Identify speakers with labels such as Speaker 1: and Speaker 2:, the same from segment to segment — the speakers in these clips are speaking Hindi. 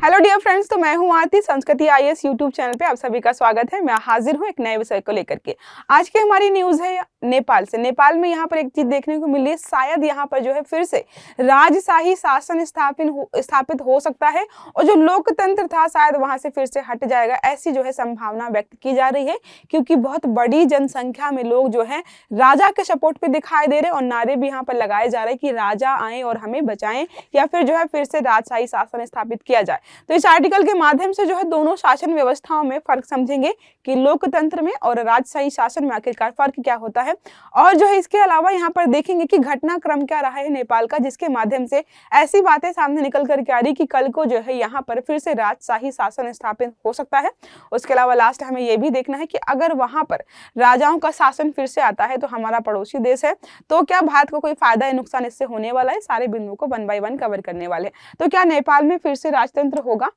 Speaker 1: हेलो डियर फ्रेंड्स, तो मैं हूं आरती। संस्कृति आईएएस यूट्यूब चैनल पे आप सभी का स्वागत है। मैं हाजिर हूं एक नए विषय को लेकर के। आज की हमारी न्यूज़ है नेपाल से। नेपाल में यहाँ पर एक चीज देखने को मिली है, शायद यहाँ पर जो है फिर से राजशाही शासन स्थापित हो सकता है और जो लोकतंत्र था शायद वहां से फिर से हट जाएगा, ऐसी जो है संभावना व्यक्त की जा रही है। क्योंकि बहुत बड़ी जनसंख्या में लोग जो है राजा के सपोर्ट पे दिखाई दे रहे हैं और नारे भी यहाँ पर लगाए जा रहे हैं कि राजा आए और हमें बचाएं, या फिर जो है फिर से राजशाही शासन स्थापित किया जाए। तो इस आर्टिकल के माध्यम से जो है दोनों शासन व्यवस्थाओं में फर्क समझेंगे कि लोकतंत्र में और राजशाही शासन में आखिरकार फर्क क्या होता है। और जो है इसके अलावा यहाँ पर देखेंगे कि घटनाक्रम क्या रहा है नेपाल का, जिसके माध्यम से ऐसी बातें सामने निकल कर के आ रही कि कल को जो है यहाँ पर फिर से राजशाही शासन स्थापित हो सकता है। उसके अलावा लास्ट हमें यह भी देखना है कि अगर वहां पर राजाओं का शासन फिर से आता है तो हमारा पड़ोसी देश है, तो क्या भारत को कोई फायदा या नुकसान इससे होने वाला है। सारे बिंदुओं को 1 बाय 1 कवर करने वाले हैं। तो क्या नेपाल में फिर से राजतंत्र होगा?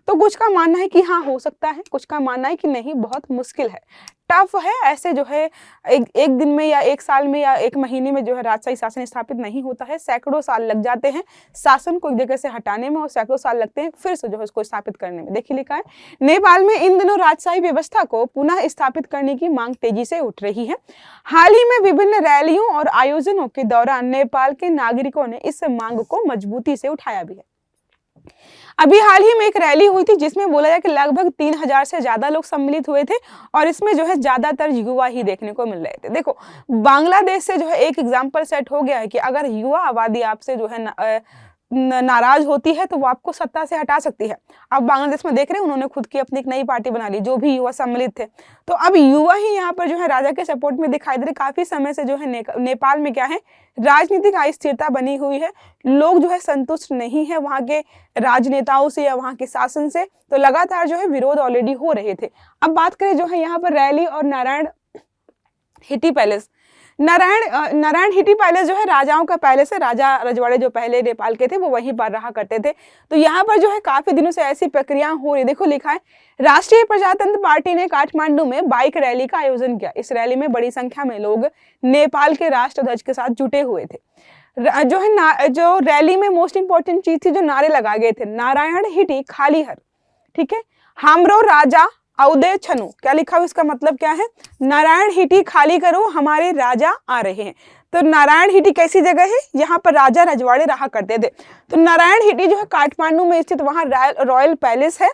Speaker 1: तो कुछ का मानना है कि हाँ हो सकता है, कुछ का मानना है कि नहीं, बहुत मुश्किल है, टफ है। ऐसे जो है एक दिन में या एक साल में या एक महीने में जो है राजशाही शासन स्थापित नहीं होता है। सैकड़ों साल लग जाते हैं शासन को एक जगह से हटाने में और सैकड़ों साल लगते हैं फिर से जो है उसको स्थापित करने में। देखिए लिखा है, नेपाल में इन दिनों राजशाही व्यवस्था को पुनः स्थापित करने की मांग तेजी से उठ रही है। हाल ही में विभिन्न रैलियों और आयोजनों के दौरान नेपाल के नागरिकों ने इस मांग को मजबूती से उठाया भी है। अभी हाल ही में एक रैली हुई थी जिसमें बोला जाए कि लगभग 3000 से ज्यादा लोग सम्मिलित हुए थे और इसमें जो है ज्यादातर युवा ही देखने को मिल रहे थे। देखो, बांग्लादेश से जो है एक एग्जाम्पल सेट हो गया है कि अगर युवा आबादी आपसे जो है नाराज होती है तो वो आपको सत्ता से हटा सकती है। अब बांग्लादेश में देख रहे हैं, उन्होंने खुद की अपनी एक नई पार्टी बना ली, जो भी युवा सम्मिलित थे। तो अब युवा ही यहाँ पर जो है राजा के सपोर्ट में दिखाई दे रहे। काफी समय से जो है नेपाल में क्या है, राजनीतिक अस्थिरता बनी हुई है। लोग जो है संतुष्ट नहीं है वहां के राजनेताओं से या वहां के शासन से, तो लगातार जो है विरोध ऑलरेडी हो रहे थे। अब बात करें जो है यहाँ पर रैली और नारायण हिटी पैलेस। नारायण हिटी पैलेस जो है राजाओं का पैलेस है। राजा रजवाड़े जो पहले नेपाल के थे वो वहीं पर रहा करते थे। तो यहाँ पर जो है काफी दिनों से ऐसी प्रक्रिया हो रही। देखो लिखा है, राष्ट्रीय प्रजातंत्र पार्टी ने काठमांडू में बाइक रैली का आयोजन किया। इस रैली में बड़ी संख्या में लोग नेपाल के राष्ट्रध्वज के साथ जुटे हुए थे। जो है जो रैली में मोस्ट इंपॉर्टेंट चीज थी, जो नारे लगाए गए थे, नारायण हिटी खाली हर, ठीक है, हामरो राजा औदय छनु। क्या लिखा हुआ, इसका मतलब क्या है? नारायण हिटी खाली करो, हमारे राजा आ रहे हैं। तो नारायण हिटी कैसी जगह है? यहाँ पर राजा रजवाड़े रहा करते थे। तो नारायण हिटी जो है काठमांडू में स्थित वहाँ रॉयल पैलेस है,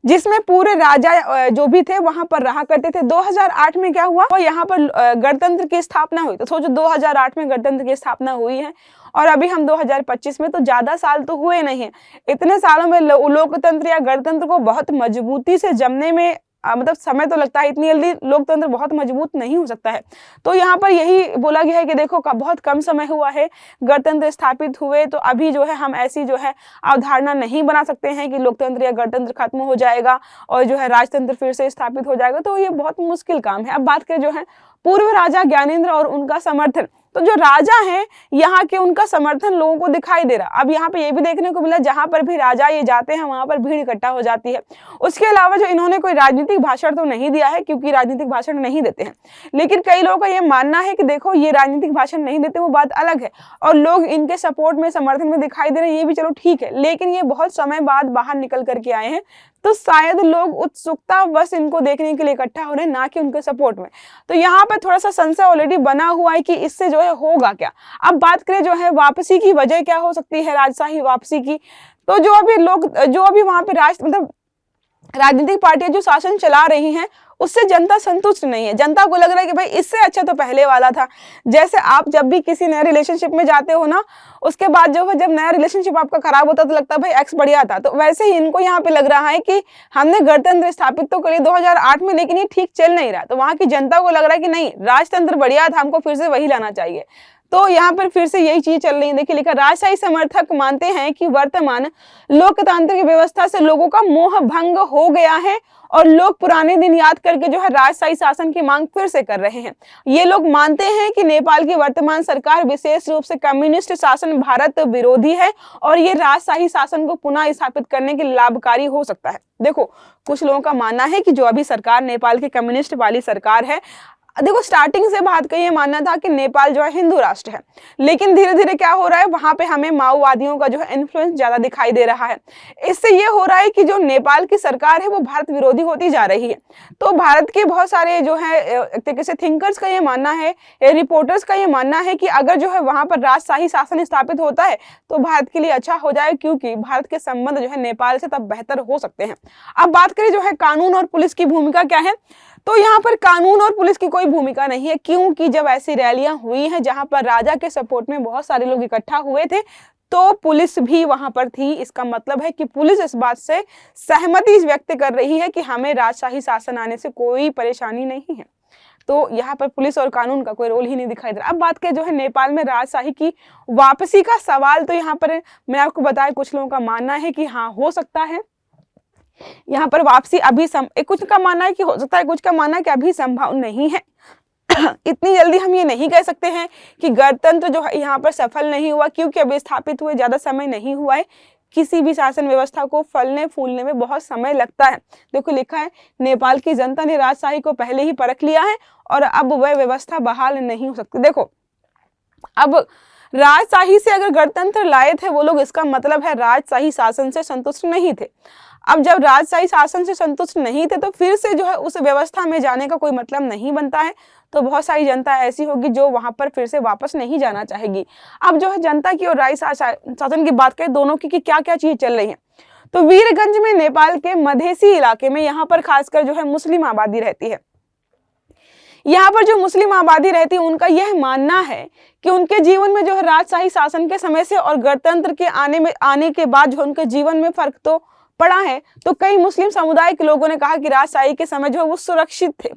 Speaker 1: जिसमें पूरे राजा जो भी थे वहां पर रहा करते थे। 2008 में क्या हुआ, यहाँ पर गणतंत्र की स्थापना हुई। तो सोचो 2008 में गणतंत्र की स्थापना हुई है और अभी हम 2025 में, तो ज्यादा साल तो हुए नहीं है। इतने सालों में लोकतंत्र या गणतंत्र को बहुत मजबूती से जमने में मतलब समय तो लगता है। इतनी जल्दी लोकतंत्र बहुत मजबूत नहीं हो सकता है। तो यहाँ पर यही बोला गया है कि देखो बहुत कम समय हुआ है गणतंत्र स्थापित हुए, तो अभी जो है हम ऐसी जो है अवधारणा नहीं बना सकते हैं कि लोकतंत्र या गणतंत्र खत्म हो जाएगा और जो है राजतंत्र फिर से स्थापित हो जाएगा। तो ये बहुत मुश्किल काम है। अब बात करें जो है पूर्व राजा ज्ञानेंद्र और उनका समर्थन। तो जो राजा हैं यहाँ के, उनका समर्थन लोगों को दिखाई दे रहा। अब यहाँ पे ये भी देखने को मिला, जहां पर भी राजा ये जाते हैं वहां पर भीड़ इकट्ठा हो जाती है। उसके अलावा जो इन्होंने कोई राजनीतिक भाषण तो नहीं दिया है, क्योंकि राजनीतिक भाषण नहीं देते हैं। लेकिन कई लोगों का ये मानना है कि देखो ये राजनीतिक भाषण नहीं देते, वो बात अलग है, और लोग इनके सपोर्ट में, समर्थन में दिखाई दे रहे हैं, ये भी चलो ठीक है। लेकिन ये बहुत समय बाद बाहर निकल करके आए हैं, तो शायद लोग उत्सुकता बस इनको देखने के लिए इकट्ठा हो रहे हैं, ना कि उनके सपोर्ट में। तो यहाँ पर थोड़ा सा संशय ऑलरेडी बना हुआ है कि इससे जो है होगा क्या। अब बात करें जो है वापसी की वजह क्या हो सकती है, राजशाही वापसी की। तो जो अभी वहां पे मतलब राजनीतिक पार्टियां जो शासन चला रही हैं, उससे जनता संतुष्ट नहीं है। जनता को लग रहा है कि भाई इससे अच्छा तो पहले वाला था। जैसे आप जब भी किसी नए रिलेशनशिप में जाते हो ना, उसके बाद जो है जब नया रिलेशनशिप आपका खराब होता तो लगता है भाई एक्स बढ़िया था। तो वैसे ही इनको यहाँ पे लग रहा है कि हमने गणतंत्र स्थापित तो करी 2008 में, लेकिन ये ठीक चल नहीं रहा। तो वहां की जनता को लग रहा है कि नहीं, राजतंत्र बढ़िया था, हमको फिर से वही लाना चाहिए। तो यहाँ पर फिर से यही चीज चल रही है। देखिए लिखा, राजशाही समर्थक मानते हैं कि वर्तमान लोकतांत्रिक व्यवस्था से लोगों का मोह भंग हो गया है और लोग पुराने दिन याद करके जो है राजशाही शासन की मांग फिर से कर रहे हैं। ये लोग मानते हैं कि नेपाल की वर्तमान सरकार विशेष रूप से कम्युनिस्ट शासन भारत विरोधी है और ये राजशाही शासन को पुनः स्थापित करने के लाभकारी हो सकता है। देखो, कुछ लोगों का मानना है कि जो अभी सरकार नेपाल की कम्युनिस्ट वाली सरकार है, देखो स्टार्टिंग से भारत का ये मानना था कि नेपाल जो है हिंदू राष्ट्र है, लेकिन धीरे धीरे क्या हो रहा है, वहां पे हमें माओवादियों का जो है इन्फ्लुएंस ज्यादा दिखाई दे रहा है। इससे ये हो रहा है कि जो नेपाल की सरकार है वो भारत विरोधी होती जा रही है। तो भारत के बहुत सारे जो है एक तरीके से थिंकर्स का ये मानना है, रिपोर्टर्स का ये मानना है कि अगर जो है वहां पर राजशाही शासन स्थापित होता है तो भारत के लिए अच्छा हो जाए, क्योंकि भारत के संबंध जो है नेपाल से तब बेहतर हो सकते हैं। अब बात करें जो है कानून और पुलिस की भूमिका क्या है, तो यहाँ पर कानून और पुलिस की कोई भूमिका नहीं है, क्योंकि जब ऐसी रैलियां हुई हैं जहां पर राजा के सपोर्ट में बहुत सारे लोग इकट्ठा हुए थे तो पुलिस भी वहां पर थी। इसका मतलब है कि पुलिस इस बात से सहमति व्यक्त कर रही है कि हमें राजशाही शासन आने से कोई परेशानी नहीं है। तो यहाँ पर पुलिस और कानून का कोई रोल ही नहीं दिखाई दे रहा। अब बात करें जो है नेपाल में राजशाही की वापसी का सवाल, तो यहाँ पर मैं आपको बताया कुछ लोगों का मानना है कि हाँ हो सकता है यहाँ पर वापसी अभी कुछ का मानना है कि हो सकता है, कुछ का मानना है कि अभी संभव नहीं है। इतनी जल्दी हम ये नहीं कह सकते हैं कि गणतंत्र जो है यहाँ पर सफल नहीं हुआ, क्योंकि अभी स्थापित हुए ज्यादा समय नहीं हुआ है। किसी भी शासन व्यवस्था को फलने फूलने में बहुत समय लगता है। देखो लिखा है नेपाल की जनता ने राजशाही को पहले ही परख लिया है और अब वह व्यवस्था बहाल नहीं हो सकती। देखो अब राजशाही से अगर गणतंत्र लाए थे वो लोग, इसका मतलब है राजशाही शासन से संतुष्ट नहीं थे। अब जब राजशाही शासन से संतुष्ट नहीं थे तो फिर से जो है उस व्यवस्था में जाने का कोई मतलब नहीं बनता है। तो बहुत सारी जनता ऐसी होगी जो वहां पर फिर से वापस नहीं जाना चाहेगी। अब जो है जनता की और राजशाही शासन की बात करें दोनों की कि क्या क्या चीज चल रही है, तो वीरगंज में नेपाल के मधेसी इलाके में यहाँ पर खासकर जो है मुस्लिम आबादी रहती है। यहाँ पर जो मुस्लिम आबादी रहती है उनका यह मानना है कि उनके जीवन में जो है राजशाही शासन के समय से और गणतंत्र के आने के बाद जो उनके जीवन में फर्क तो पड़ा है। तो कई मुस्लिम समुदाय के लोगों ने कहा कि राजशाही के समय जो है वो सुरक्षित थे।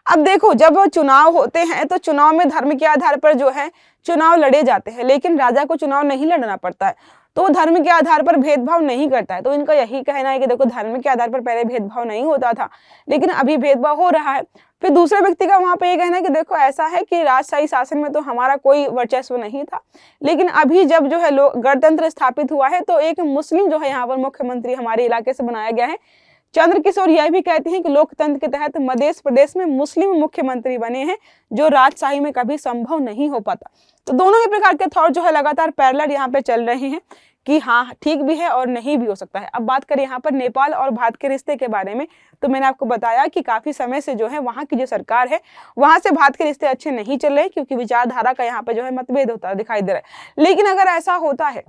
Speaker 1: अब देखो जब वो चुनाव होते हैं तो चुनाव में धर्म के आधार पर जो है चुनाव लड़े जाते हैं, लेकिन राजा को चुनाव नहीं लड़ना पड़ता है, तो धर्म के आधार पर भेदभाव नहीं करता है। तो इनका यही कहना है कि देखो धर्म के आधार पर पहले भेदभाव नहीं होता था, लेकिन अभी भेदभाव हो रहा है। फिर दूसरे व्यक्ति का वहां पे ये कहना है कि देखो ऐसा है कि राजशाही शासन में तो हमारा कोई वर्चस्व नहीं था, लेकिन अभी जब जो है गणतंत्र स्थापित हुआ है तो एक मुस्लिम जो है यहाँ पर मुख्यमंत्री हमारे इलाके से बनाया गया है। चंद्र किशोर यह भी कहते हैं कि लोकतंत्र के तहत मध्य प्रदेश में मुस्लिम मुख्यमंत्री बने हैं, जो राजशाही में कभी संभव नहीं हो पाता। तो दोनों ही प्रकार के थॉट जो है लगातार पैरेलल यहाँ पे चल रहे हैं कि हाँ ठीक भी है और नहीं भी हो सकता है। अब बात करें यहाँ पर नेपाल और भारत के रिश्ते के बारे में, तो मैंने आपको बताया कि काफी समय से जो है वहाँ की जो सरकार है वहां से भारत के रिश्ते अच्छे नहीं चल रहे, क्योंकि विचारधारा का यहाँ पे जो है मतभेद होता दिखाई दे रहा है। लेकिन अगर ऐसा होता है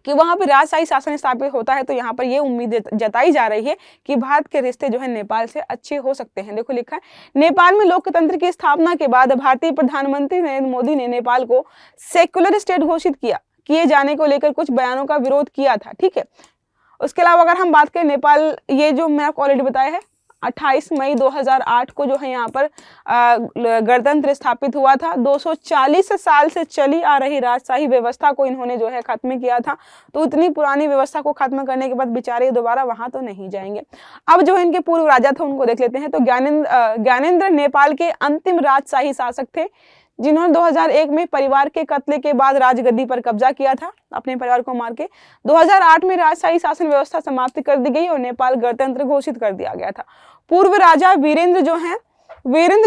Speaker 1: कि वहां पर राजशाही शासन स्थापित होता है तो यहाँ पर ये उम्मीद जताई जा रही है कि भारत के रिश्ते जो है नेपाल से अच्छे हो सकते हैं। देखो लिखा है नेपाल में लोकतंत्र की स्थापना के बाद भारतीय प्रधानमंत्री नरेंद्र मोदी ने नेपाल को सेक्युलर स्टेट घोषित किए जाने को लेकर कुछ बयानों का विरोध किया था। ठीक है, उसके अलावा अगर हम बात करें नेपाल, ये जो मैं आपको ऑलरेडी बताया है 28 मई 2008 को जो है यहाँ पर गणतंत्र स्थापित हुआ था। 240 साल से चली आ रही राजशाही व्यवस्था को इन्होंने जो है खत्म किया था। तो इतनी पुरानी व्यवस्था को खत्म करने के बाद बेचारे दोबारा वहां तो नहीं जाएंगे। अब जो इनके पूर्व राजा थे उनको देख लेते हैं। तो ज्ञानेंद्र नेपाल के अंतिम राजशाही शासक थे, जिन्होंने 2001 में परिवार के कत्ले के बाद राजगद्दी पर कब्जा किया था, अपने परिवार को मार के। 2008 में राजशाही शासन व्यवस्था समाप्त कर दी गई और नेपाल गणतंत्र घोषित कर दिया गया था। पूर्व राजा वीरेंद्र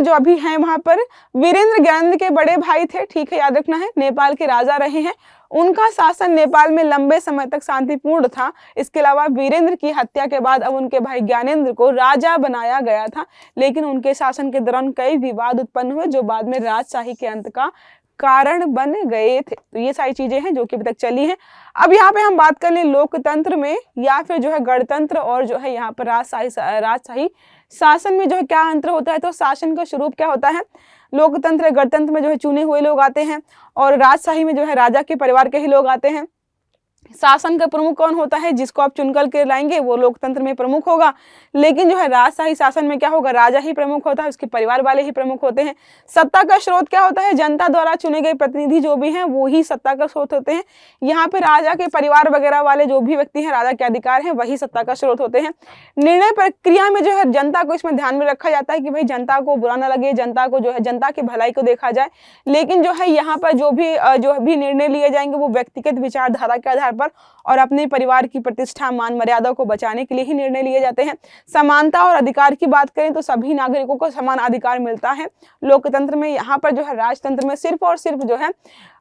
Speaker 1: जो अभी हैं वहां पर, वीरेंद्र ज्ञानेंद्र के बड़े भाई थे, ठीक है याद रखना है, नेपाल के राजा रहे हैं। उनका शासन नेपाल में लंबे समय तक शांतिपूर्ण था। इसके अलावा वीरेंद्र की हत्या के बाद अब उनके भाई ज्ञानेंद्र को राजा बनाया गया था, लेकिन उनके शासन के दौरान कई विवाद उत्पन्न हुए जो बाद में राजशाही के अंत का कारण बन गए थे। तो ये सारी चीजें हैं जो कि अभी तक चली हैं। अब यहाँ पे हम बात कर लें लोकतंत्र में या फिर जो है गणतंत्र और जो है यहाँ पर राजशाही शासन में जो है क्या अंतर होता है। तो शासन का स्वरूप क्या होता है, लोकतंत्र गणतंत्र में जो है चुने हुए लोग आते हैं और राजशाही में जो है राजा के परिवार के ही लोग आते हैं। शासन का प्रमुख कौन होता है, जिसको आप चुनकर के लाएंगे वो लोकतंत्र में प्रमुख होगा, लेकिन जो है राजशाही शासन में क्या होगा, राजा ही प्रमुख होता है, उसके परिवार वाले ही प्रमुख होते हैं। सत्ता का स्रोत क्या होता है, जनता द्वारा चुने गए प्रतिनिधि जो भी हैं वो ही सत्ता का स्रोत होते हैं। यहाँ पे राजा के परिवार वगैरह वाले जो भी व्यक्ति हैं, राजा के अधिकार हैं, वही सत्ता का स्रोत होते हैं। निर्णय प्रक्रिया में जो है जनता को इसमें ध्यान में रखा जाता है कि भाई जनता को बुरा ना लगे, जनता को जो है जनता की भलाई को देखा जाए। लेकिन जो है यहाँ पर जो भी निर्णय लिए जाएंगे वो व्यक्तिगत विचारधारा के आधार आधार पर और अपने परिवार की प्रतिष्ठा मान मर्यादा को बचाने के लिए ही निर्णय लिए जाते हैं। समानता और अधिकार की बात करें तो सभी नागरिकों को समान अधिकार मिलता है। लोकतंत्र में यहाँ पर जो है, राजतंत्र में सिर्फ और सिर्फ जो है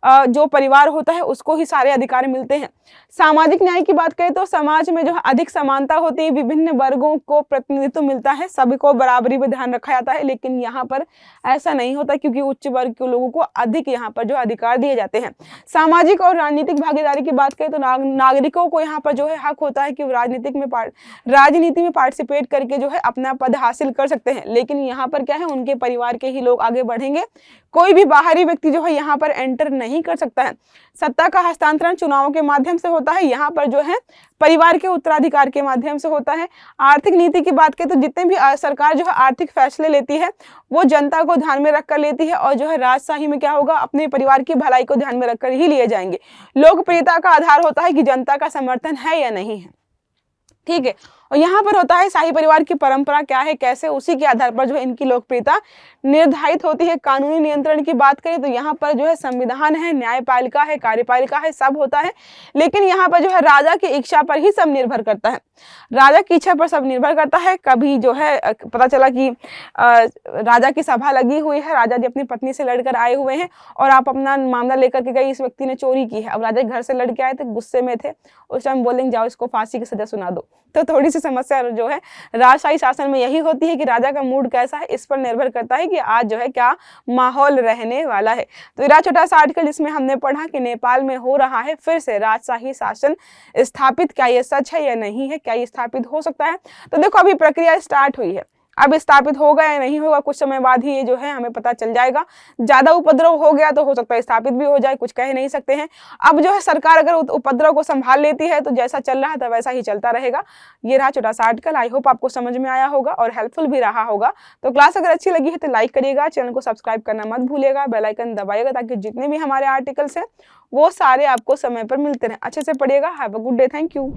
Speaker 1: जो परिवार होता है उसको ही सारे अधिकार मिलते हैं। सामाजिक न्याय की बात करें तो समाज में जो है अधिक समानता होती है, विभिन्न वर्गों को प्रतिनिधित्व मिलता है, सभी को बराबरी में ध्यान रखा जाता है। लेकिन यहाँ पर ऐसा नहीं होता क्योंकि उच्च वर्ग के लोगों को अधिक यहाँ पर जो अधिकार दिए जाते हैं। सामाजिक और राजनीतिक भागीदारी की बात करें तो नागरिकों को यहाँ पर जो है हक होता है कि राजनीति में पार्टिसिपेट करके जो है अपना पद हासिल कर सकते हैं। लेकिन यहाँ पर क्या है, उनके परिवार के ही लोग आगे बढ़ेंगे, कोई भी बाहरी व्यक्ति जो है यहाँ पर एंटर नहीं कर सकता है। सत्ता का हस्तांतरण चुनावों के माध्यम से होता है, यहाँ पर जो है परिवार के उत्तराधिकार के माध्यम से होता है। आर्थिक नीति की बात करें तो जितने भी सरकार जो है आर्थिक फैसले लेती है वो जनता को ध्यान में रखकर लेती है और जो है राजशाही में क्या होगा, अपने परिवार की भलाई को ध्यान में रखकर ही लिए जाएंगे। लोकप्रियता का आधार होता है कि जनता का समर्थन है या नहीं है, ठीक है। और यहाँ पर होता है शाही परिवार की परंपरा क्या है, कैसे, उसी के आधार पर जो है इनकी लोकप्रियता निर्धारित होती है। कानूनी नियंत्रण की बात करें तो यहाँ पर जो है संविधान है, न्यायपालिका है, कार्यपालिका है, सब होता है। लेकिन यहाँ पर जो है राजा की इच्छा पर ही सब निर्भर करता है, राजा की इच्छा पर सब निर्भर करता है। कभी जो है पता चला कि राजा की सभा लगी हुई है, राजा जी अपनी पत्नी से लड़कर आए हुए हैं और आप अपना मामला लेकर के गए, इस व्यक्ति ने चोरी की है। अब राजा घर से लड़के आए थे, गुस्से में थे, उस टाइम बोलेंगे जाओ इसको फांसी की सजा सुना दो। तो थोड़ी सी समस्या जो है राजशाही शासन में यही होती है कि राजा का मूड कैसा है इस पर निर्भर करता है कि आज जो है क्या माहौल रहने वाला है। तो ये छोटा सा आर्टिकल जिसमें हमने पढ़ा कि नेपाल में हो रहा है फिर से राजशाही शासन स्थापित, क्या ये सच है या नहीं है, क्या ये स्थापित हो सकता है। तो देखो अभी प्रक्रिया स्टार्ट हुई है, अब स्थापित होगा या नहीं होगा कुछ समय बाद ही ये जो है हमें पता चल जाएगा। ज्यादा उपद्रव हो गया तो हो सकता है स्थापित भी हो जाए, कुछ कह नहीं सकते हैं। अब जो है सरकार अगर उपद्रव को संभाल लेती है तो जैसा चल रहा था वैसा ही चलता रहेगा। ये रहा छोटा सा आर्टिकल, आई होप आपको समझ में आया होगा और हेल्पफुल भी रहा होगा। तो क्लास अगर अच्छी लगी है तो लाइक करिएगा, चैनल को सब्सक्राइब करना मत भूलिएगा, बेल आइकन दबाइएगा ताकि जितने भी हमारे आर्टिकल्स हैं वो सारे आपको समय पर मिलते रहें। अच्छे से पढ़िएगा। Have a good day, thank you.